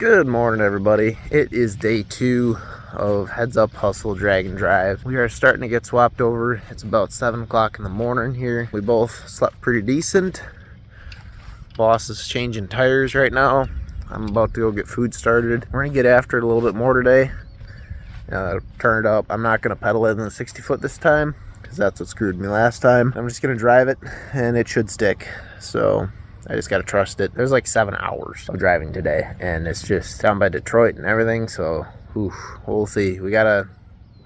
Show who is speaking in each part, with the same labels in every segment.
Speaker 1: Good morning, everybody. It is day 2 of Heads Up Hustle Drag and Drive. We are starting to get swapped over. It's about 7 o'clock in the morning here. We both slept pretty decent. Boss is changing tires right now. I'm about to go get food started. We're gonna get after it a little bit more today. Turn it up. I'm not gonna pedal it in the 60 foot this time because that's what screwed me last time. I'm just gonna drive it and it should stick. So I just gotta trust it. There's like 7 hours of driving today, and it's just down by Detroit and everything. So, we'll see. We gotta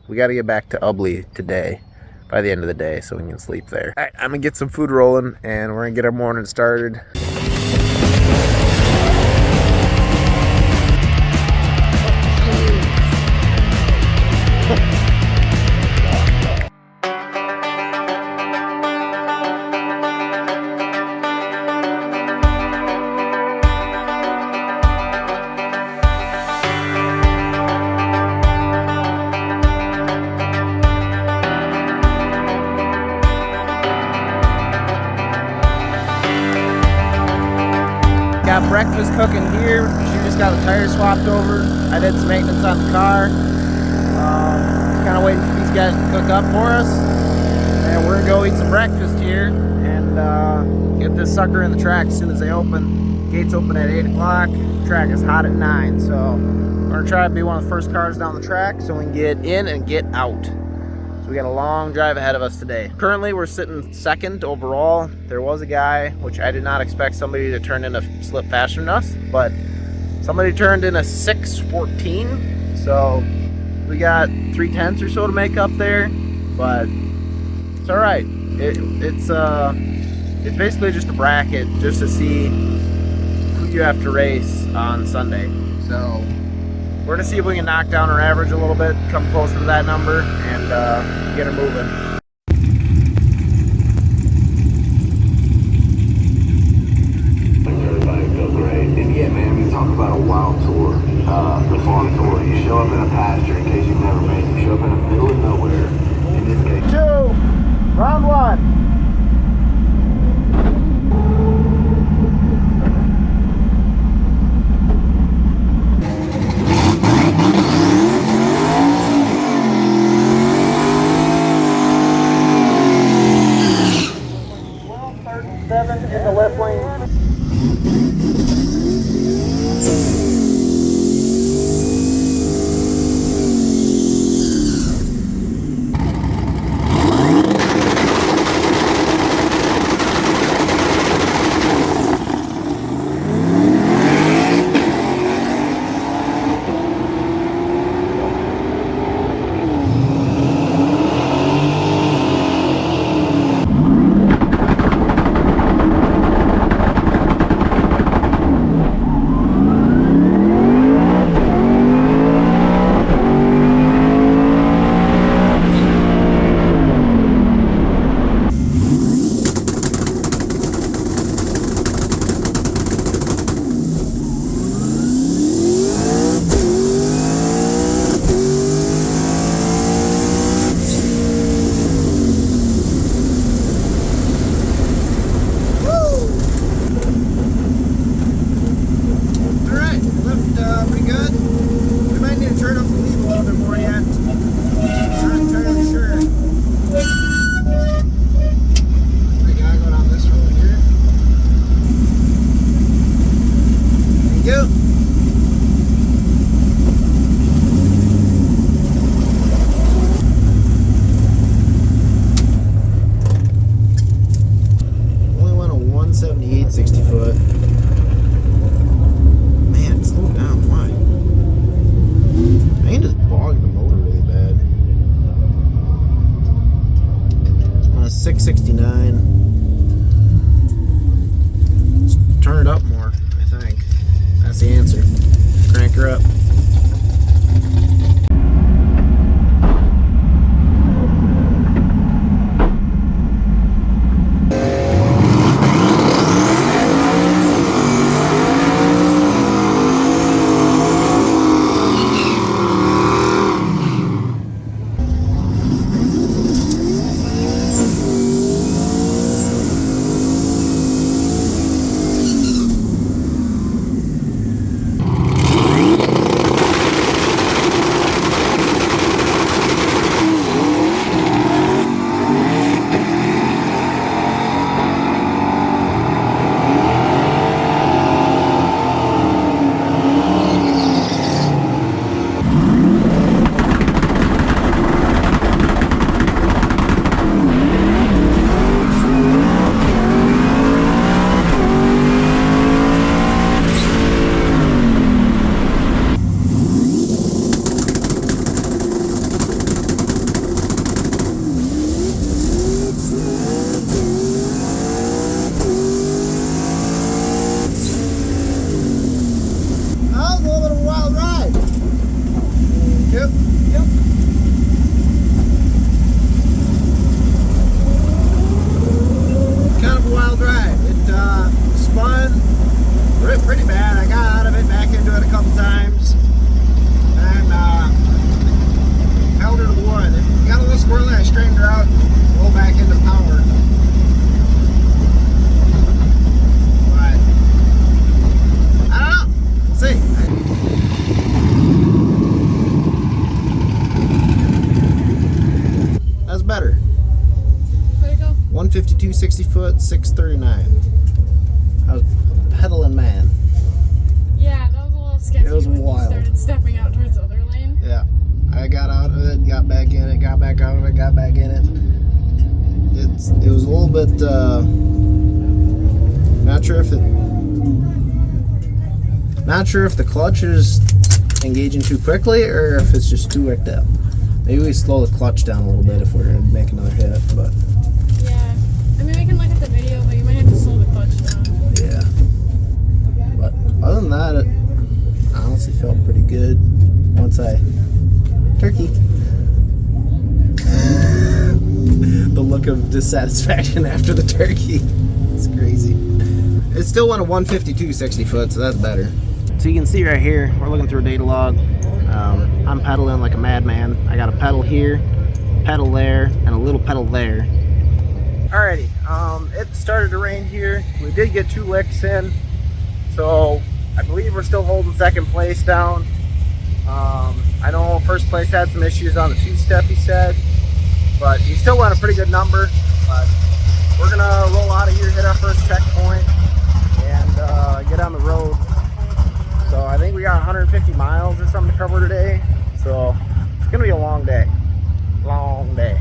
Speaker 1: get back to Ubley today by the end of the day, so we can sleep there. All right, I'm gonna get some food rolling, and we're gonna get our morning started. Got breakfast cooking here. She just got the tires swapped over. I did some maintenance on the car. Kind of waiting for these guys to cook up for us. And we're gonna go eat some breakfast here and get this sucker in the track as soon as they open. Gates open at 8 o'clock. Track is hot at 9. So we're gonna try to be one of the first cars down the track so we can get in and get out. So we got a long drive ahead of us today. Currently, we're sitting second overall. There was a guy, which I did not expect somebody to turn in a slip faster than us, but somebody turned in a 6:14. So we got 3/10 or so to make up there, but it's all right. It's basically just a bracket just to see who you have to race on Sunday. So we're gonna see if we can knock down our average a little bit, come closer to that number, and get her moving.
Speaker 2: Everybody feel great. And yeah, man, we talk about a wild tour, the farm tour. You show up in a pasture in case you've never been. You show up in the middle of nowhere. In this case,
Speaker 1: 2, round 1. In the left lane. Turn it up more, I think. That's the answer. Crank her up. Yep. Yep. Kind of a wild ride. It spun pretty bad. I got out of it, back into it a couple times, and held her to the wood. It got a little squirrely. I straightened her out, rolled back into power. But I don't know. We'll see. That's better.
Speaker 3: Where'd it go?
Speaker 1: 152, 60 foot, 639. I was a pedaling man.
Speaker 3: Yeah, that was a little sketchy.
Speaker 1: It was
Speaker 3: when
Speaker 1: wild.
Speaker 3: You started stepping out towards the other lane.
Speaker 1: Yeah. I got out of it, got back in it, got back out of it, got back in it. It was a little bit, not sure if the clutch is engaging too quickly or if it's just too wicked up. Maybe we slow the clutch down a little bit if we're going to make another hit, but
Speaker 3: Yeah. I mean, we can look at the video, but you might have to slow the clutch down.
Speaker 1: yeah. But other than that, it honestly felt pretty good once I... Turkey. The look of dissatisfaction after the turkey. It's crazy. It still went a 152 60 foot, so that's better. So you can see right here, we're looking through a data log. I'm pedaling like a madman. I got a pedal here, pedal there, and a little pedal there. Alrighty, it started to rain here. We did get 2 licks in, so I believe we're still holding second place down. I know first place had some issues on the 2-step, he said, but he still went a pretty good number. But we're gonna roll out of here, hit our first checkpoint, and get on the road. So I think we got 150 miles or something to cover today. So it's gonna be a long day. Long day.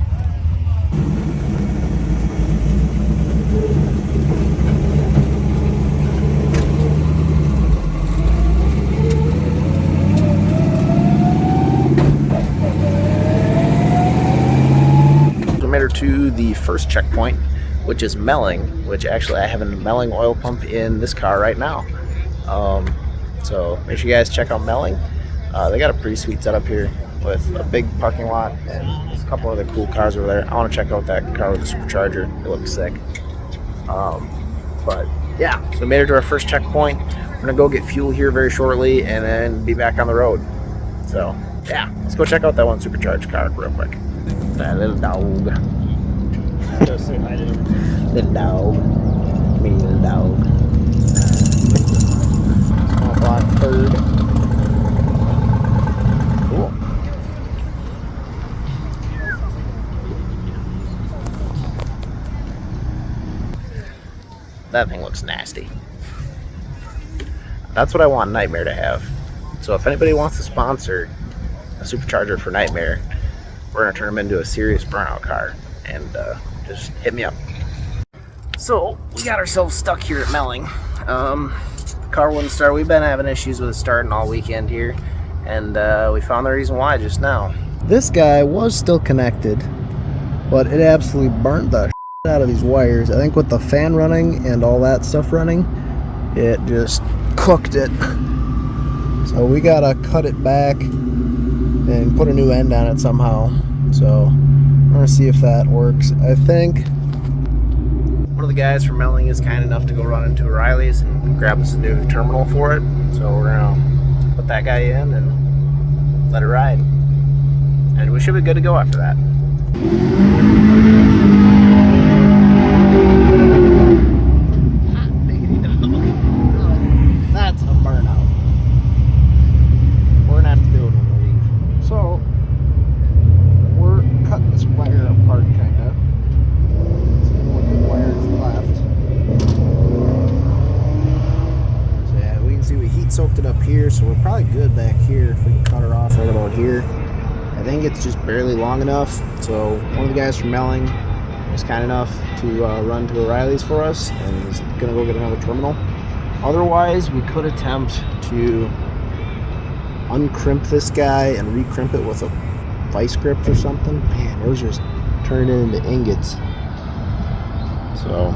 Speaker 1: Made her to the first checkpoint, which is Melling, which actually I have a Melling oil pump in this car right now. So make sure you guys check out Melling. They got a pretty sweet setup here with a big parking lot and there's a couple other cool cars over there. I want to check out that car with the supercharger. It looks sick. But yeah, so made her to our first checkpoint. We're gonna go get fuel here very shortly and then be back on the road. So yeah, let's go check out that one supercharged car real quick. That little dog. Just say hi to him. Little dog. Me little dog. Small black bird. Cool. That thing looks nasty. That's what I want Nightmare to have. So if anybody wants to sponsor a supercharger for Nightmare, we're gonna turn them into a serious burnout car, and just hit me up. So we got ourselves stuck here at Melling. Car wouldn't start. We've been having issues with it starting all weekend here, and we found the reason why just now. This guy was still connected, but it absolutely burnt the shit out of these wires. I think with the fan running and all that stuff running, it just cooked it. So we gotta cut it back and put a new end on it somehow. So we're gonna see if that works. I think one of the guys from Melling is kind enough to go run into O'Reilly's and grab us a new terminal for it. So we're gonna put that guy in and let it ride. And we should be good to go after that. That's a burnout. We're gonna have to do it when we leave. So we're cutting this wire apart, kind of. Seeing what good wire is left. So yeah, we can see we heat soaked it up here, so we're probably good back here if we can cut her off right about here. I think it's just barely long enough. So one of the guys from Melling was kind enough to run to O'Reilly's for us, and he's gonna go get another terminal. Otherwise, we could attempt to uncrimp this guy and recrimp it with a vice grip or something. Man, those just turned into ingots. So,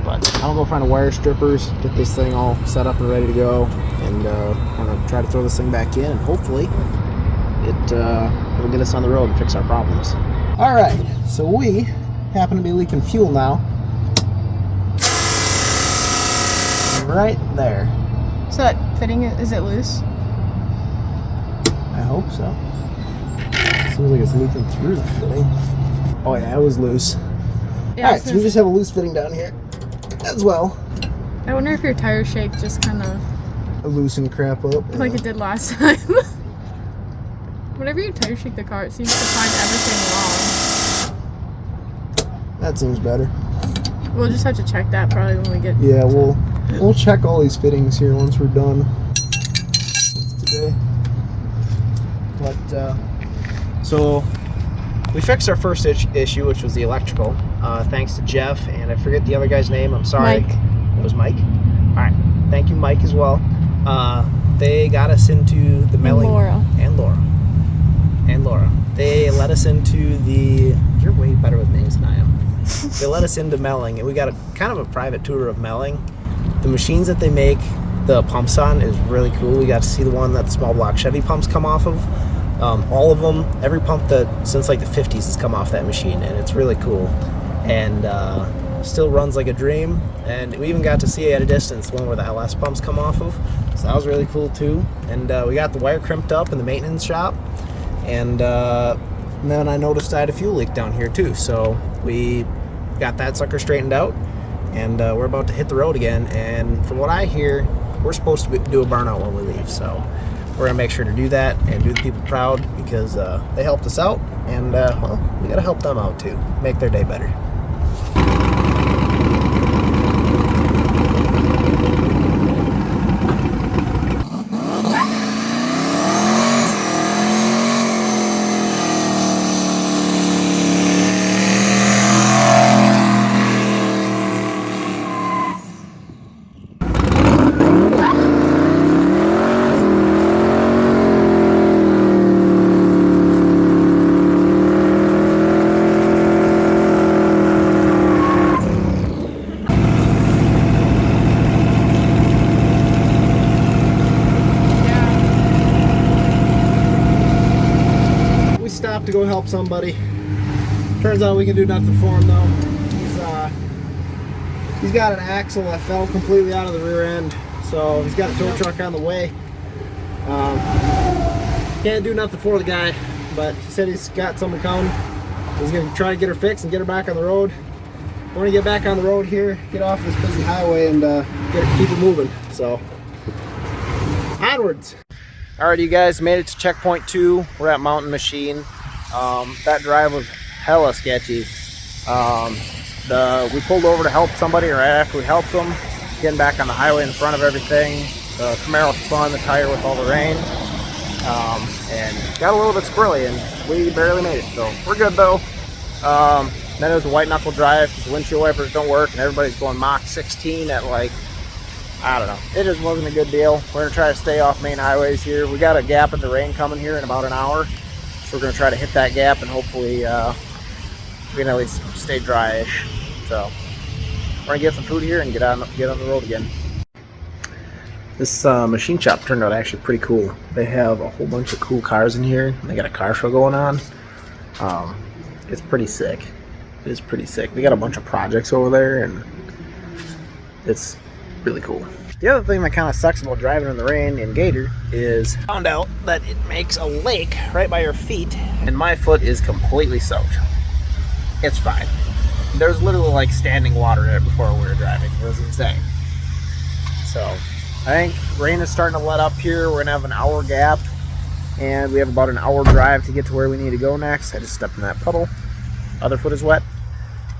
Speaker 1: but I'll go find a wire strippers, get this thing all set up and ready to go, and I'm gonna try to throw this thing back in, and hopefully it'll get us on the road and fix our problems. All right, so we happen to be leaking fuel now. Right there.
Speaker 3: So that fitting, is it loose?
Speaker 1: I hope so. Seems like it's leaking through the fitting. Oh yeah, it was loose.
Speaker 3: Yeah,
Speaker 1: all right, so we just have a loose fitting down here as well.
Speaker 3: I wonder if your tire shake just kind of
Speaker 1: Loosen crap up.
Speaker 3: like it did last time. Whenever you tire shake the car, it seems to find everything wrong.
Speaker 1: That seems better.
Speaker 3: We'll just have to check that probably when we get.
Speaker 1: Yeah, we'll check all these fittings here once we're done today. But so we fixed our first issue, which was the electrical. Thanks to Jeff and I forget the other guy's name. I'm sorry.
Speaker 3: Mike.
Speaker 1: It was Mike. All right. Thank you, Mike, as well. They got us into the melling. And Laura. They let us into the. You're way better with names than I am. They let us into melling, and we got a kind of a private tour of melling. The machines that they make the pumps on is really cool. We got to see the one that the small block Chevy pumps come off of. All of them, every pump that since like the 50s has come off that machine, and it's really cool. And still runs like a dream. And we even got to see at a distance the one where the LS pumps come off of. So that was really cool too. And we got the wire crimped up in the maintenance shop. And then I noticed I had a fuel leak down here too. So we got that sucker straightened out. And we're about to hit the road again. And from what I hear, we're supposed to do a burnout when we leave. So we're gonna make sure to do that and do the people proud because they helped us out. And well, we gotta help them out too. Make their day better. To go help somebody. Turns out we can do nothing for him though. He's got an axle that fell completely out of the rear end, so he's got a tow truck on the way. Can't do nothing for the guy, but he said he's got someone coming. He's gonna try to get her fixed and get her back on the road. We're gonna get back on the road here, get off this busy highway, and keep it moving. So onwards. Alright, you guys made it to checkpoint 2. We're at Mountain Machine. That drive was hella sketchy. We pulled over to help somebody right after we helped them, getting back on the highway in front of everything. The Camaro spun the tire with all the rain, and got a little bit squirrely, and we barely made it. So we're good though. Then it was a white knuckle drive because the windshield wipers don't work, and everybody's going Mach 16 at like, I don't know. It just wasn't a good deal. We're gonna try to stay off main highways here. We got a gap in the rain coming here in about an hour. So we're going to try to hit that gap and hopefully we can at least stay dry-ish. So we're going to get some food here and get on the road again. This machine shop turned out actually pretty cool. They have a whole bunch of cool cars in here. They got a car show going on. It's pretty sick. It is pretty sick. They got a bunch of projects over there and it's really cool. The other thing that kind of sucks about driving in the rain in Gator is found out that it makes a lake right by your feet, and my foot is completely soaked. It's fine. There's literally like standing water in it before we were driving. It was insane. So I think rain is starting to let up here. We're gonna have an hour gap, and we have about an hour drive to get to where we need to go next. I just stepped in that puddle. Other foot is wet.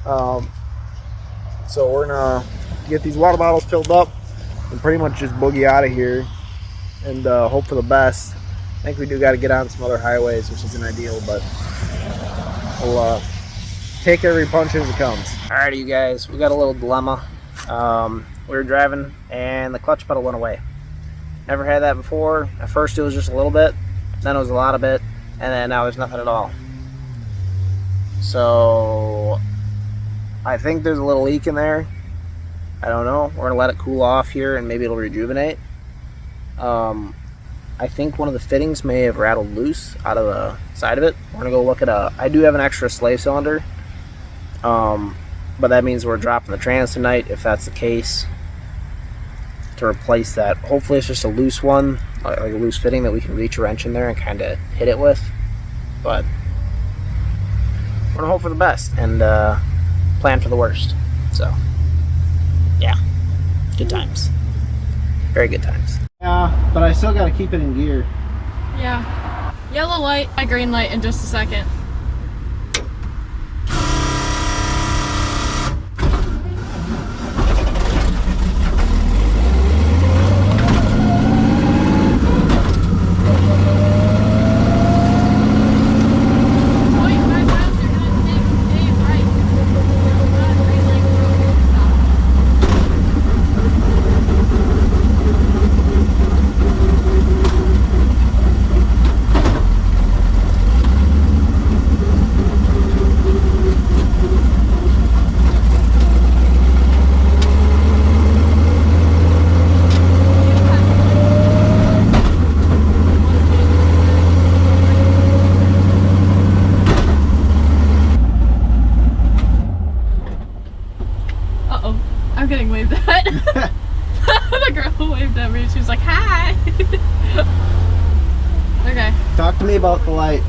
Speaker 1: So we're gonna get these water bottles filled up and pretty much just boogie out of here and hope for the best. I think we do got to get on some other highways, which isn't ideal, but we'll take every punch as it comes. Alrighty, you guys, we got a little dilemma. We were driving and the clutch pedal went away. Never had that before. At first it was just a little bit, then it was a lot of it, and then now there's nothing at all. So I think there's a little leak in there. I don't know. We're gonna let it cool off here and maybe it'll rejuvenate. I think one of the fittings may have rattled loose out of the side of it. We're gonna go look at I do have an extra slave cylinder, but that means we're dropping the trans tonight if that's the case, to replace that. Hopefully it's just a loose one, like a loose fitting that we can reach a wrench in there and kind of hit it with. But we're gonna hope for the best and plan for the worst. So yeah, good times, very good times. Yeah, but I still gotta keep it in gear.
Speaker 3: Yeah. Yellow light, green light in just a second. I'm getting waved at. The girl waved at me. She was like, hi. Okay.
Speaker 1: Talk to me about the light.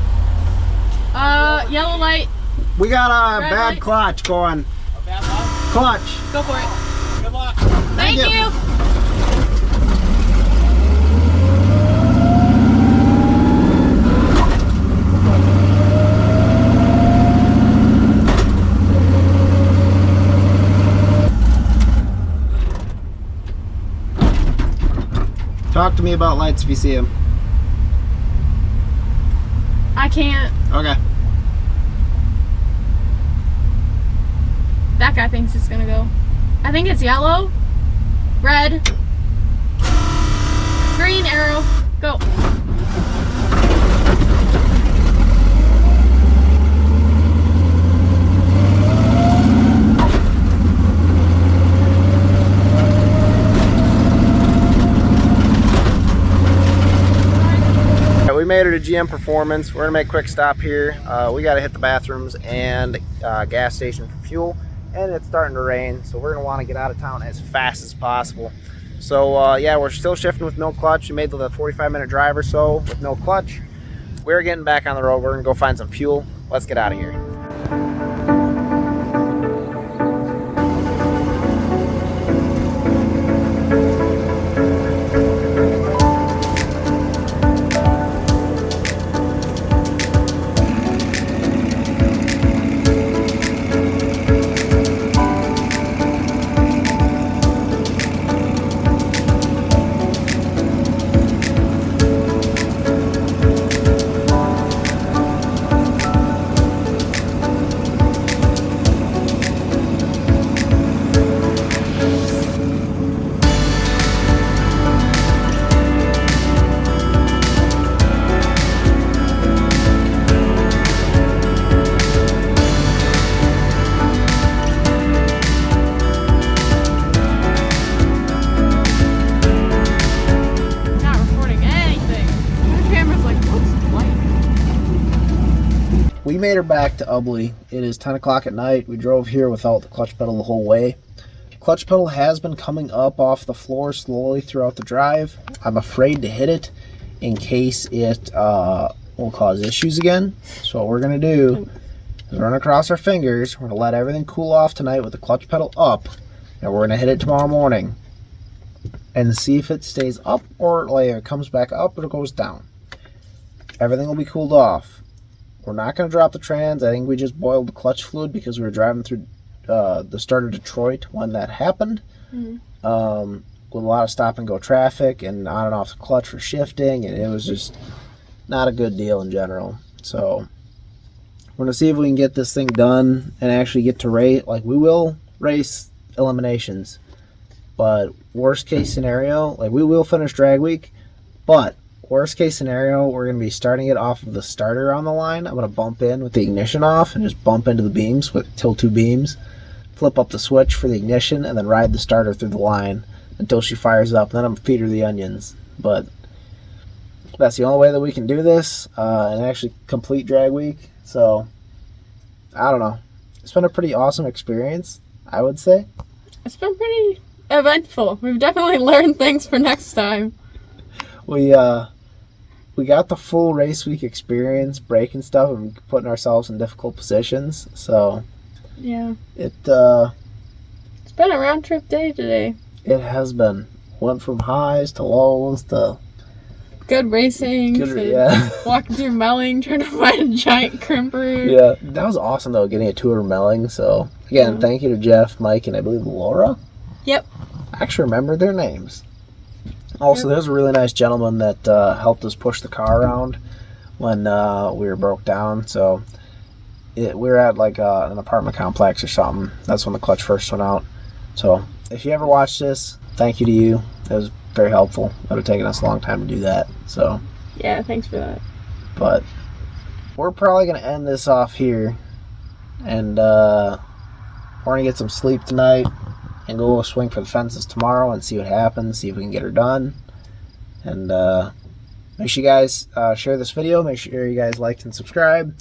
Speaker 3: Yellow light.
Speaker 1: We got a
Speaker 3: Red
Speaker 1: bad
Speaker 3: light.
Speaker 1: clutch going.
Speaker 2: A bad luck?
Speaker 1: Clutch.
Speaker 3: Go for it.
Speaker 2: Good luck.
Speaker 3: Thank you.
Speaker 1: Talk to me about lights if you see them.
Speaker 3: I can't.
Speaker 1: Okay.
Speaker 3: That guy thinks it's gonna go. I think it's yellow, red, green arrow. Go.
Speaker 1: We made it to GM Performance. We're gonna make a quick stop here. We gotta hit the bathrooms and gas station for fuel, and it's starting to rain, so we're gonna want to get out of town as fast as possible. So yeah, we're still shifting with no clutch. We made the 45-minute drive or so with no clutch. We're getting back on the road. We're gonna go find some fuel. Let's get out of here.
Speaker 3: Not recording anything. The camera's like, what's the light?
Speaker 1: We made her back to Ubley. It is 10 o'clock at night. We drove here without the clutch pedal the whole way. Clutch pedal has been coming up off the floor slowly throughout the drive. I'm afraid to hit it in case it will cause issues again. So what we're going to do is run across our fingers. We're going to let everything cool off tonight with the clutch pedal up. And we're going to hit it tomorrow morning and see if it stays up or like it comes back up or it goes down. Everything will be cooled off. We're not going to drop the trans. I think we just boiled the clutch fluid because we were driving through the start of Detroit when that happened.
Speaker 3: Mm-hmm.
Speaker 1: With a lot of stop and go traffic and on and off the clutch for shifting, and it was just not a good deal in general. So we're going to see if we can get this thing done and actually get to race. Like, we will race eliminations, but worst case scenario, like, we will finish drag week, but worst case scenario, we're going to be starting it off of the starter on the line. I'm going to bump in with the ignition off and just bump into the beams with till two beams, flip up the switch for the ignition, and then ride the starter through the line until she fires up. Then I'm feed her the onions. But that's the only way that we can do this and actually complete drag week. So I don't know. It's been a pretty awesome experience, I would say.
Speaker 3: It's been pretty eventful. We've definitely learned things for next time.
Speaker 1: We got the full race week experience, breaking stuff and putting ourselves in difficult positions. So
Speaker 3: Yeah.
Speaker 1: It's
Speaker 3: been a round trip day today.
Speaker 1: It has been. Went from highs to lows to
Speaker 3: good racing.
Speaker 1: Yeah.
Speaker 3: Walking through Melling, trying to find a giant crimper.
Speaker 1: Yeah, that was awesome though, getting a tour of Melling. So again, thank you to Jeff, Mike, and I believe Laura.
Speaker 3: Yep.
Speaker 1: I actually remember their names. Also, there's a really nice gentleman that helped us push the car around when we were broke down. So we were at like an apartment complex or something. That's when the clutch first went out. So if you ever watch this, thank you to you. That was very helpful. It would have taken us a long time to do that. So
Speaker 3: yeah, thanks for that.
Speaker 1: But we're probably going to end this off here. And we're going to get some sleep tonight and go swing for the fences tomorrow and see what happens, see if we can get her done. And make sure you guys share this video. Make sure you guys like and subscribe.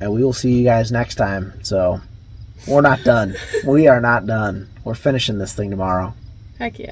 Speaker 1: And we will see you guys next time. So we're not done. We are not done. We're finishing this thing tomorrow.
Speaker 3: Heck yeah.